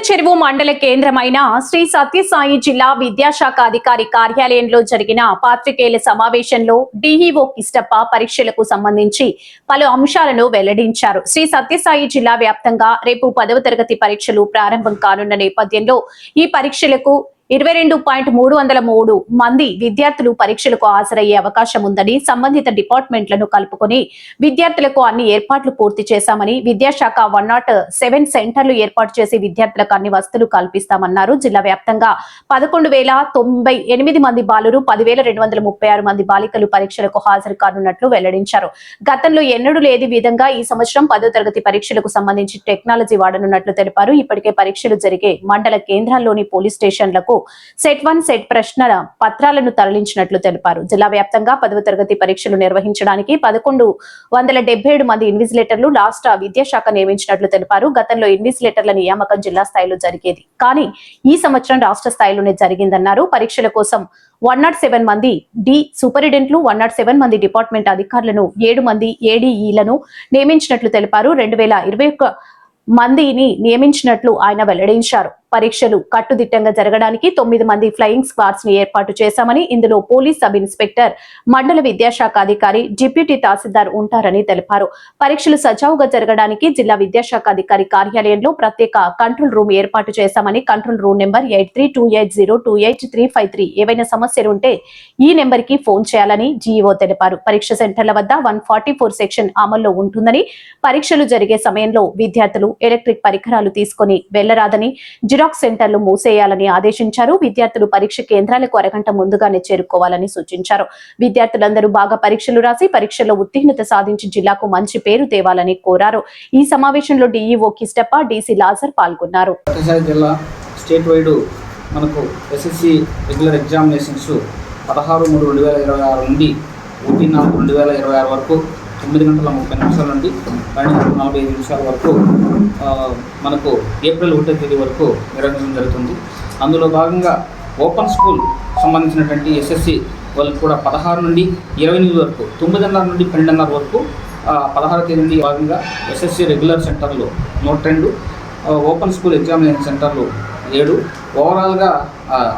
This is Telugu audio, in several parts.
చెరువు మండల కేంద్రమైన శ్రీ సత్యసాయి జిల్లా విద్యాశాఖ అధికారి కార్యాలయంలో జరిగిన పాత్రికేయుల సమావేశంలో డిఈఓ కిష్టప్ప పరీక్షలకు సంబంధించి పలు అంశాలను వెల్లడించారు. శ్రీ సత్యసాయి జిల్లా వ్యాప్తంగా రేపు 10వ తరగతి పరీక్షలు ప్రారంభం కానున్న నేపథ్యంలో ఈ పరీక్షలకు 22.303 మంది విద్యార్థులు పరీక్షలకు హాజరయ్యే అవకాశం ఉందని, సంబంధిత డిపార్ట్మెంట్లను కలుపుకొని విద్యార్థులకు అన్ని ఏర్పాట్లు పూర్తి చేశామని, విద్యాశాఖ 107 సెంటర్లు ఏర్పాటు చేసి విద్యార్థులకు అన్ని వసతులు కల్పిస్తామన్నారు. జిల్లా వ్యాప్తంగా 11,098 మంది బాలురు, 10,236 మంది బాలికలు పరీక్షలకు హాజరు కానున్నట్లు వెల్లడించారు. గతంలో ఎన్నడూ లేని విధంగా ఈ సంవత్సరం 10వ తరగతి పరీక్షలకు సంబంధించి టెక్నాలజీ వాడనున్నట్లు తెలిపారు. ఇప్పటికే పరీక్షలు జరిగే మండల కేంద్రాల్లోని పోలీస్ స్టేషన్లకు సెట్ 1 సెట్ ప్రశ్నల పత్రాలను తరలించినట్లు తెలిపారు. జిల్లా వ్యాప్తంగా 10వ తరగతి పరీక్షలు నిర్వహించడానికి 1177 మంది ఇన్విజిలేటర్లు రాష్ట్ర విద్యాశాఖ నియమించినట్లు తెలిపారు. గతంలో ఇన్విజిలేటర్ల నియామకం జిల్లా స్థాయిలో జరిగేది, కానీ ఈ సంవత్సరం రాష్ట్ర స్థాయిలోనే జరిగిందన్నారు. పరీక్షల కోసం 107 మంది సూపరింటెండెంట్లు, 107 మంది డిపార్ట్మెంట్ అధికారులను, 7 మంది ఏడీఈలను నియమించినట్లు తెలిపారు. 2021 మందిని నియమించినట్లు ఆయన వెల్లడించారు. పరీక్షలు కట్టుదిట్టంగా జరగడానికి 9 మంది ఫ్లయింగ్ స్క్వాడ్స్ ని ఏర్పాటు చేశామని, ఇందులో పోలీస్ సబ్ ఇన్స్పెక్టర్, మండల విద్యాశాఖ అధికారి, డిప్యూటీ తహసీల్దార్ ఉంటారని తెలిపారు. పరీక్షలు సజావుగా జరగడానికి జిల్లా విద్యాశాఖ అధికారి కార్యాలయంలో ప్రత్యేక కంట్రోల్ రూమ్ ఏర్పాటు చేశామని, కంట్రోల్ రూమ్ నెంబర్ 8328028353 ఏవైనా సమస్యలు ఉంటే ఈ నెంబర్ కి ఫోన్ చేయాలని జీఈఓ తెలిపారు. పరీక్ష సెంటర్ల వద్ద 144 సెక్షన్ అమల్లో ఉంటుందని, పరీక్షలు జరిగే సమయంలో విద్యార్థులు ఎలక్ట్రిక్ పరికరాలు తీసుకుని వెళ్లరాదని, జిరాక్స్ సెంటర్లు మూసేయాలని ఆదేశించారు. విద్యార్థులు పరీక్ష కేంద్రాలకు అరగంట ముందుగానే చేరుకోవాలని సూచించారు. విద్యార్థులందరూ బాగా పరీక్షలు రాసి పరీక్షల్లో ఉత్తీర్ణత సాధించి జిల్లాకు మంచి పేరు తేవాలని కోరారు. ఈ సమావేశంలో డిఈఓ కిష్టప్ప, డీసీ లాజర్ పాల్గొన్నారు. స్టేట్ వైడ్ మనకు ఎస్ఎస్సి రెగ్యులర్ ఎగ్జామినేషన్స్ 16/3/2026 నుండి 1/4/2026 వరకు 9 గంటల 30 నిమిషాల నుండి 12:45 నిమిషాల వరకు మనకు ఏప్రిల్ 1వ తేదీ వరకు నిర్వహించడం జరుగుతుంది. అందులో భాగంగా ఓపెన్ స్కూల్ సంబంధించినటువంటి ఎస్ఎస్సి వాళ్ళకి కూడా 16 నుండి 28 వరకు, 9:30 నుండి 12:30 వరకు 16వ తేదీ నుండి భాగంగా ఎస్ఎస్సి రెగ్యులర్ సెంటర్లు 102, ఓపెన్ స్కూల్ ఎగ్జామినేషన్ సెంటర్లు 7, ఓవరాల్గా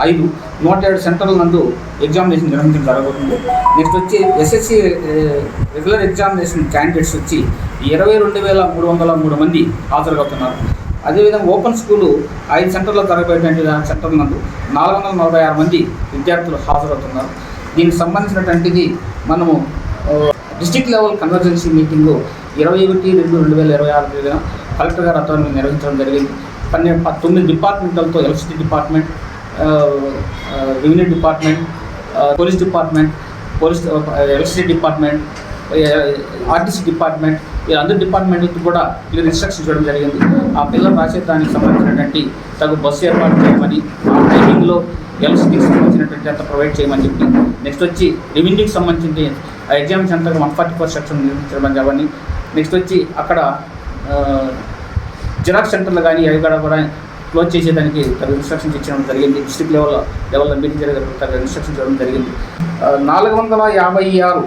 5, 107 సెంటర్ల నందు ఎగ్జామినేషన్ నిర్వహించడం జరగబోతుంది. నెక్స్ట్ వచ్చి ఎస్ఎస్సి రెగ్యులర్ ఎగ్జామినేషన్ క్యాండిడేట్స్ వచ్చి 22,303 మంది హాజరవుతున్నారు. అదేవిధంగా ఓపెన్ స్కూలు 5 సెంటర్లో జరగబోయేటువంటి సెంటర్ల నందు 446 మంది విద్యార్థులు హాజరవుతున్నారు. దీనికి సంబంధించినటువంటిది మనము district level convergency meeting 21/2/2026 collector గారి ఆధ్వర్యంలో నిర్వహించడం జరిగింది. 9 డిపార్ట్మెంట్లతో electricity department, revenue department, police department, electricity department, RTC department, ఈ అందరి డిపార్ట్మెంట్కి కూడా క్లియర్ ఇన్స్ట్రక్షన్స్ ఇవ్వడం జరిగింది. ఆ పిల్లలు రాసేదానికి సంబంధించినటువంటి తగు బస్సు ఏర్పాటు చేయమని, ఆ టైమింగ్లో ఎలక్ట్రిసిటీకి సంబంధించినటువంటి అంత ప్రొవైడ్ చేయమని చెప్పి, నెక్స్ట్ వచ్చి రెవెన్యూకి సంబంధించి ఎగ్జామ్ సెంటర్ 144 సెక్షన్ నిర్మించడం చెప్పని, నెక్స్ట్ వచ్చి అక్కడ జిరాక్స్ సెంటర్లు కానీ అవి కూడా క్లోజ్ చేసేదానికి తగు ఇన్స్ట్రక్షన్స్ ఇచ్చడం జరిగింది. డిస్ట్రిక్ట్ లెవెల్లో మీటింగ్ జరిగేటప్పుడు తగు ఇన్స్ట్రక్షన్స్ ఇవ్వడం జరిగింది. 456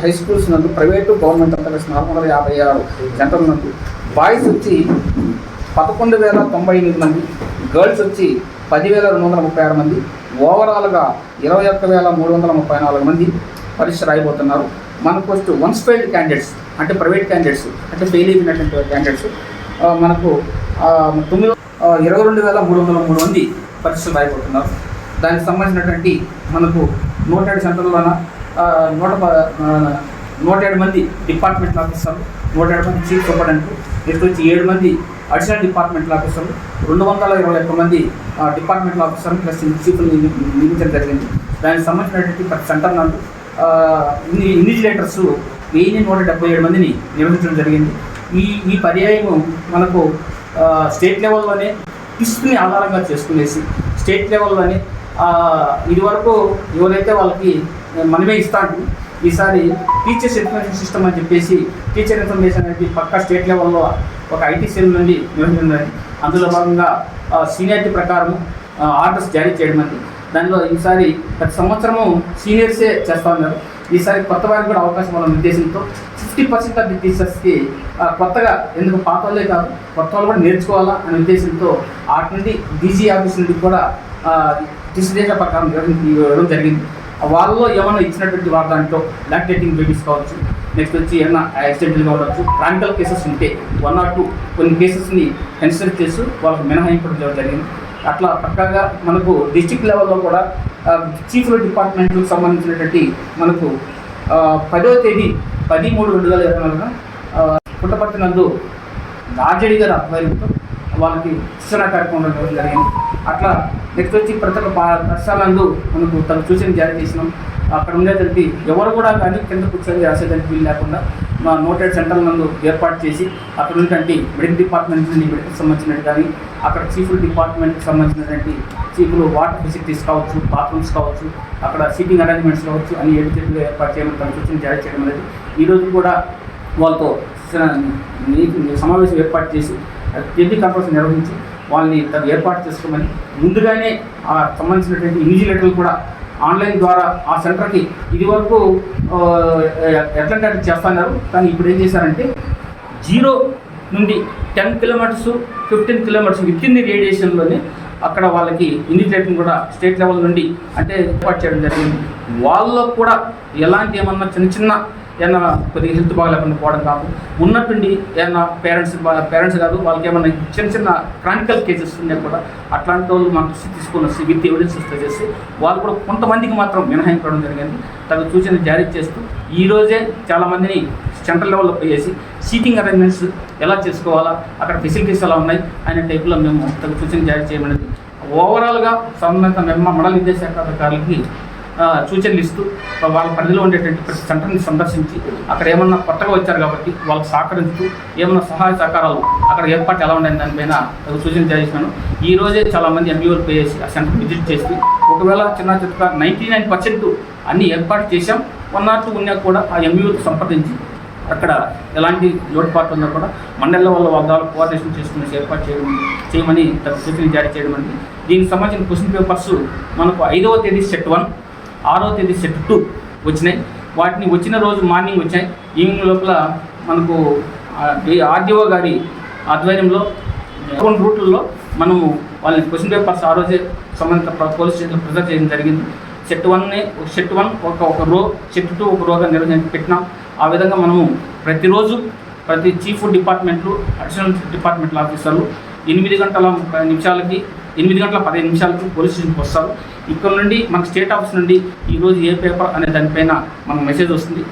హై స్కూల్స్ నందు, ప్రైవేటు గవర్నమెంట్ అంతా కలిసి 456 సెంటర్ల నందు బాయ్స్ వచ్చి 11,098 మంది, గర్ల్స్ వచ్చి 10,236 మంది, ఓవరాల్గా 21,334 మంది పరీక్ష రాయబోతున్నారు. మనకు ఫస్ట్ వన్స్ ఫెయిల్డ్ క్యాండిడేట్స్ అంటే ప్రైవేట్ క్యాండిడేట్స్ అంటే ఫెయిల్ అయిపోయినటువంటి క్యాండిడేట్స్ మనకు 22,303 మంది పరీక్షలు రాయబోతున్నారు. దానికి సంబంధించినటువంటి మనకు 107 సెంటర్లోన 107 మంది డిపార్ట్మెంట్ ఆఫీసర్లు, 107 మంది చీఫ్ సూపరింటెండెంట్లు, నెక్స్ట్ వచ్చి 7 మంది అడిషనల్ డిపార్ట్మెంటల్ ఆఫీసర్లు, 221 మంది డిపార్ట్మెంటల్ ఆఫీసర్లు ప్లస్ చీఫ్లు నియమించడం జరిగింది. దానికి సంబంధించినటువంటి ప్రతి సెంటర్ నందు ఇన్విజిలేటర్స్ 1,177 మందిని నియమించడం జరిగింది. ఈ పర్యాయం మనకు స్టేట్ లెవెల్లోనే లిస్ట్ని ఆధారంగా చేసుకునేసి స్టేట్ లెవెల్లోనే ఇది వరకు ఎవరైతే వాళ్ళకి మనమే ఇస్తా ఉంటుంది, ఈసారి టీచర్స్ ఇన్ఫర్మేషన్ సిస్టమ్ అని చెప్పేసి టీచర్ ఇన్ఫర్మేషన్ అనేది పక్కా స్టేట్ లెవెల్లో ఒక ఐటీ సెల్ నుండి నిర్వహించడం. అందులో భాగంగా సీనియారిటీ ప్రకారం ఆర్డర్స్ జారీ చేయడం అండి. దానిలో ఈసారి ప్రతి సంవత్సరము సీనియర్సే చేస్తూ ఉన్నారు. ఈసారి కొత్త వారికి కూడా అవకాశం ఉన్న ఉద్దేశంతో 50% ఆఫ్ ది టీచర్స్కి కొత్తగా ఎందుకు పాత వాళ్ళే కాదు కొత్త వాళ్ళు కూడా నేర్చుకోవాలా అనే ఉద్దేశంతో వాటి నుండి డీజీ ఆఫీస్ నుండి కూడా టీచర్ ప్రకారం ఇవ్వడం జరిగింది. వాళ్ళలో ఏమైనా ఇచ్చినటువంటి వాళ్ళ దాంట్లో లాక్టేటింగ్ బేబీస్ కావచ్చు, నెక్స్ట్ వచ్చి ఏమైనా యాక్సిడెంట్లు కావచ్చు, ప్రాక్టికల్ కేసెస్ ఉంటే 1 or 2 కొన్ని కేసెస్ని కన్సిడర్ చేస్తూ వాళ్ళకి మినహాయించడం జరిగింది. అట్లా పక్కాగా మనకు డిస్ట్రిక్ట్ లెవెల్లో కూడా చీఫ్ డిపార్ట్మెంట్కి సంబంధించినటువంటి మనకు 10వ తేదీ 10/3/2024 పుట్టపర్తి నందు ఆర్జేడీ గారి ఆధ్వర్యంతో వాళ్ళకి శిక్షణ కార్యక్రమం నిర్వహించడం జరిగింది. అట్లా నెక్స్ట్ వచ్చి ప్రతి ఒక్క పాఠశాలందు మనకు తను సూచన జారీ చేసినాం. అక్కడ ఉండేటువంటి ఎవరు కూడా కానీ కింద కూర్చొని రాసేదానికి వీలు లేకుండా మా నోటెడ్ సెంటర్ నందు ఏర్పాటు చేసి అక్కడ ఉన్నటువంటి మెడికల్ డిపార్ట్మెంట్ నుండి మెడికల్ సంబంధించినట్టు కానీ అక్కడ చీఫ్ డిపార్ట్మెంట్కి సంబంధించినటువంటి చీఫ్లు వాటర్ ఫెసిలిటీస్ కావచ్చు, బాత్రూమ్స్ కావచ్చు, అక్కడ సీటింగ్ అరేంజ్మెంట్స్ కావచ్చు అని ఏడు ఏర్పాటు చేయమని తన సూచన జారీ చేయడం అనేది ఈరోజు కూడా వాళ్ళతో సమావేశం ఏర్పాటు చేసి టెలి కాన్ఫరెన్స్ నిర్వహించి వాళ్ళని తను ఏర్పాటు చేసుకోమని ముందుగానే ఆ సంబంధించినటువంటి ఇన్విజిలేటర్లు కూడా ఆన్లైన్ ద్వారా ఆ సెంటర్కి ఇదివరకు ఎట్లంటే చేస్తున్నారు. కానీ ఇప్పుడు ఏం చేశారంటే 0 నుండి 10 kilometres 15 kilometres within the రేడియేషన్లోనే అక్కడ వాళ్ళకి ఇన్విజిలేటర్ని కూడా స్టేట్ లెవెల్ నుండి అంటే ఏర్పాటు చేయడం జరిగింది. వాళ్ళకు కూడా ఎలాంటి ఏమన్నా చిన్న ఏమన్నా కొద్దిగా హెల్త్ బాగాలేకుండా పోవడం కాదు, ఉన్నట్టుండి ఏమన్నా పేరెంట్స్ కాదు వాళ్ళకి ఏమన్నా చిన్న క్రానికల్ కేసెస్ ఉన్నాయి కూడా అట్లాంటి వాళ్ళు మన దృష్టి తీసుకొని వచ్చి విత్ ఎవిడెన్సెస్ చేసి వాళ్ళు కూడా కొంతమందికి మాత్రం మినహాయించడం జరిగింది. తగు సూచన జారీ చేస్తూ ఈరోజే చాలామందిని సెంట్రల్ లెవెల్లో పోయేసి సీటింగ్ అరేంజ్మెంట్స్ ఎలా చేసుకోవాలా, అక్కడ ఫెసిలిటీస్ ఎలా ఉన్నాయి అనే టైప్లో మేము తగు సూచన జారీ చేయమనేది ఓవరాల్గా సంబంధిత మండల విద్యాశాఖ అధికారులకి సూచనలు ఇస్తూ వాళ్ళ పరిధిలో ఉండేటువంటి ప్రతి సెంటర్ని సందర్శించి అక్కడ ఏమన్నా కొత్తగా వచ్చారు కాబట్టి వాళ్ళకి సహకరిస్తూ ఏమన్నా సహాయ సహకారాలు అక్కడ ఏర్పాటు ఎలా ఉండే దానిపైన సూచన చేసినాను. ఈరోజే చాలామంది ఎంబీఓలు పోయేసి ఆ సెంటర్ విజిట్ చేసి ఒకవేళ చిన్న 99% అన్నీ ఏర్పాటు చేశాం. 1 or 2 ఉన్నా కూడా ఆ ఎంబీఓతో సంప్రదించి అక్కడ ఎలాంటి లోటుపాటు ఉన్నా కూడా మండల వాళ్ళ కోఆర్డినేషన్ చేసుకుని ఏర్పాటు చేయమని సూచనలు జారీ చేయడం అనేది. దీనికి సంబంధించిన క్వశ్చన్ పేపర్స్ మనకు 5వ తేదీ సెట్ 1, 6వ తేదీ సెట్ 2 వచ్చినాయి. వాటిని వచ్చిన రోజు మార్నింగ్ వచ్చాయి. ఈవినింగ్ లోపల మనకు ఆర్డీఓ గారి ఆధ్వర్యంలో కొన్ని రూట్లలో మనము వాళ్ళని క్వశ్చన్ పేపర్స్ ఆ రోజే సంబంధిత పోలీస్ స్టేషన్లో ప్రిజర్వ్ చేయడం జరిగింది. సెట్ 1 ఒక రో, సెట్ 2 ఒక రోగా నిర్వహించి పెట్టినాం. ఆ విధంగా మనము ప్రతిరోజు ప్రతి చీఫ్ డిపార్ట్మెంట్లు, అడిషనల్ డిపార్ట్మెంట్ల ఆఫీసర్లు 8 గంటల 15 నిమిషాలకి పోలీస్ స్టేషన్కి వస్తారు. ఇక్కడ నుండి మన స్టేట్ ఆఫీస్ నుండి ఈరోజు ఏ పేపర్ అనే దానిపైన మనకు మెసేజ్ వస్తుంది.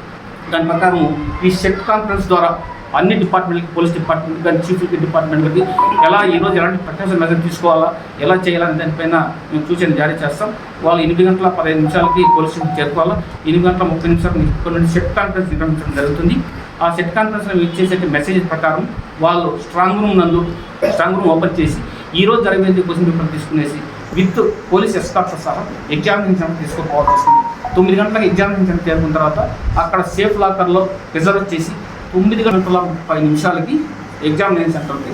దాని ప్రకారం ఈ సెట్ కాన్ఫరెన్స్ ద్వారా అన్ని డిపార్ట్మెంట్లకి, పోలీస్ డిపార్ట్మెంట్ కానీ చీఫ్ డిపార్ట్మెంట్లకి ఎలా ఈరోజు ఎలాంటి ప్రికాషన్ మెజర్ తీసుకోవాలా, ఎలా చేయాలనే దానిపైన మేము సూచన జారీ చేస్తాం. వాళ్ళు 8 గంటల 15 నిమిషాలకి పోలీస్ స్టేషన్కి చేరుకోవాలా. 8 గంటల 30 నిమిషాలకి ఇక్కడ నుండి సెట్ కాన్ఫరెన్స్ నిర్వహించడం జరుగుతుంది. ఆ సెట్ కాన్ఫరెన్స్లో ఇచ్చేసే మెసేజ్ ప్రకారం వాళ్ళు స్ట్రాంగ్ రూమ్ ఓపెన్ చేసి ఈరోజు జరిగేది క్వశ్చన్ పేపర్ తీసుకునేసి విత్ పోలీస్ ఎస్కార్ట్స్ సహా ఎగ్జామినేషన్ తీసుకోపోవాల్సి వస్తుంది. 9 గంటలకు ఎగ్జామినేషన్ చేరుకున్న తర్వాత అక్కడ సేఫ్ లాకర్లో రిజర్వ్ చేసి 9 గంటల 30 నిమిషాలకి ఎగ్జామినేషన్ సెంటర్కి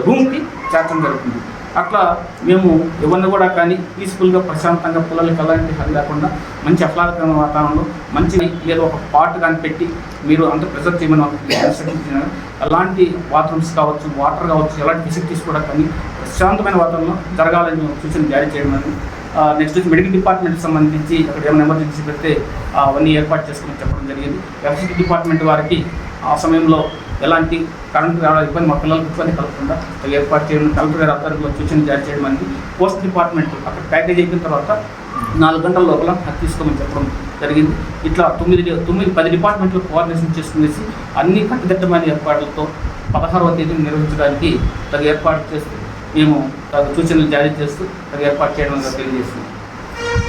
రూమ్కి చేర్చడం జరుగుతుంది. అట్లా మేము ఎవరిని కూడా కానీ పీస్ఫుల్గా ప్రశాంతంగా పిల్లలకి ఎలాంటి హరి లేకుండా మంచి ఆహ్లాదకరమైన వాతావరణంలో మంచి ఏదో ఒక పాట్ కానీ పెట్టి మీరు అంత ప్రిజర్వ్ చేయమని ఇన్స్ట్రక్షన్. ఎలాంటి బాత్రూమ్స్ కావచ్చు, వాటర్ కావచ్చు, ఎలాంటి ఫెసిలిటీస్ కూడా కానీ ప్రశాంతమైన వాతావరణంలో జరగాలని సూచన జారీ చేయడం. నెక్స్ట్ వచ్చి మెడికల్ డిపార్ట్మెంట్కి సంబంధించి అక్కడ ఏమైనా ఎమర్జెన్సీ పెడితే అవన్నీ ఏర్పాటు చేసుకుని చెప్పడం జరిగింది. ఎలక్ట్రిసిటీ డిపార్ట్మెంట్ వారికి ఆ సమయంలో ఎలాంటి కరెంటు రావడం ఇబ్బంది మా పిల్లలకు ఇబ్బంది కలగకుండా ఏర్పాటు చేయడం, కలెక్టర్ గారి ఆధ్వర్యంలో సూచన జారీ చేయడం అనేది. పోస్ట్ డిపార్ట్మెంట్ అక్కడ ప్యాకేజ్ అయిపోయిన తర్వాత 4 గంటల లోపల అది తీసుకోమని చెప్పడం జరిగింది. ఇట్లా 10 డిపార్ట్మెంట్లు కోఆర్డినేషన్ చేసుకునేసి అన్ని కట్టుదిట్టమైన ఏర్పాట్లతో 16వ తేదీని నిర్వహించడానికి తగు ఏర్పాటు చేస్తూ మేము సూచనలు జారీ చేస్తూ ఏర్పాటు చేయడం తెలియజేస్తున్నాం.